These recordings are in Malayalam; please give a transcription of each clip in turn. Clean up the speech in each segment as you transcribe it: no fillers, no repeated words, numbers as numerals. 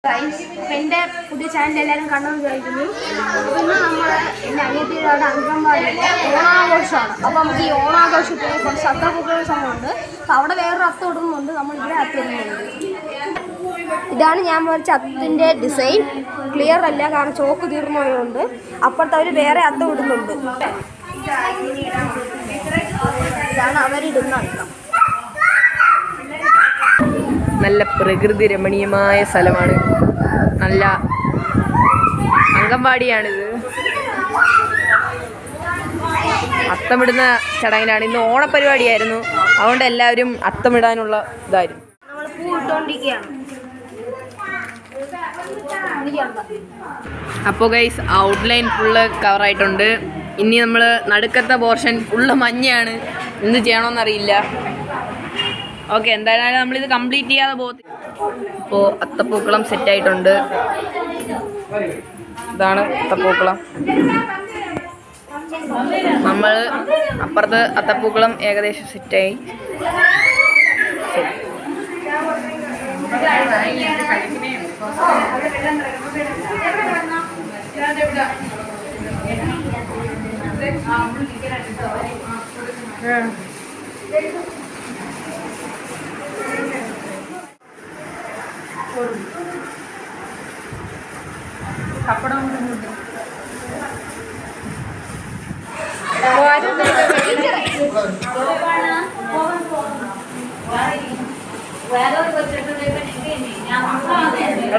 എൻ്റെ പുതിയ ചാനൽ എല്ലാവരും കണ്ടെന്ന് വിചാരിക്കുന്നു. അപ്പോൾ ഇന്ന് നമ്മൾ എൻ്റെ അനിയത്തിയുടെ അംഗൻവാടിയിലെ ഓണാഘോഷമാണ്. അപ്പോൾ നമുക്ക് ഈ ഓണാഘോഷത്തിൽ കുറച്ച് അത്തപ്പൂക്കളുടെ സമയമുണ്ട്. അപ്പോൾ അവിടെ വേറൊരു അത്തം ഇടുന്നുണ്ട്, നമ്മളിവിടെ അത്തം ഇടുന്നുണ്ട്. ഇതാണ് ഞാൻ വരച്ച അത്തത്തിൻ്റെ ഡിസൈൻ. ക്ലിയർ അല്ല, കാരണം ചോക്ക് തീർന്നുപോയതുകൊണ്ട്. അപ്പുറത്ത് അവർ വേറെ അത്തം ഇടുന്നുണ്ട്. ഇതാണ് അവരിടുന്ന അത്തം. നല്ല പ്രകൃതി രമണീയമായ സ്ഥലമാണ്. നല്ല അംഗൻവാടിയാണിത്. അത്തമിടുന്ന ചടങ്ങിനാണ്. ഇന്ന് ഓണപ്പരിപാടിയായിരുന്നു, അതുകൊണ്ട് എല്ലാവരും അത്തമിടാനുള്ള ഇതായിരുന്നു. നമ്മൾ പൂ ഇട്ടുകൊണ്ടിരിക്കുകയാണ്. അപ്പോൾ ഗൈസ്, ഔട്ട്ലൈൻ ഫുള്ള് കവറായിട്ടുണ്ട്. ഇനി നമ്മൾ നടുക്കത്തെ പോർഷൻ ഫുള്ള് മഞ്ഞയാണ്. എന്ത് ചെയ്യണമെന്നറിയില്ല. ഓക്കെ, എന്തായാലും നമ്മളിത് കംപ്ലീറ്റ് ചെയ്യാതെ പോകത്തില്ല. അപ്പോൾ അത്തപ്പൂക്കളം സെറ്റായിട്ടുണ്ട്. ഇതാണ് അത്തപ്പൂക്കളം. നമ്മൾ അപ്പുറത്ത് അത്തപ്പൂക്കളം ഏകദേശം സെറ്റായി. പപ്പടം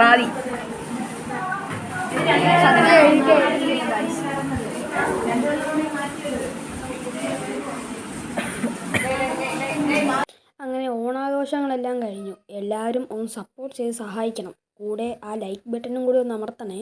റാദി അങ്ങനെ ഓണാഘോഷങ്ങളെല്ലാം കഴിഞ്ഞു. എല്ലാവരും ഒന്ന് സപ്പോർട്ട് ചെയ്ത് സഹായിക്കണം. കൂടെ ആ ലൈക്ക് ബട്ടണും കൂടി ഒന്ന് അമർത്തണേ.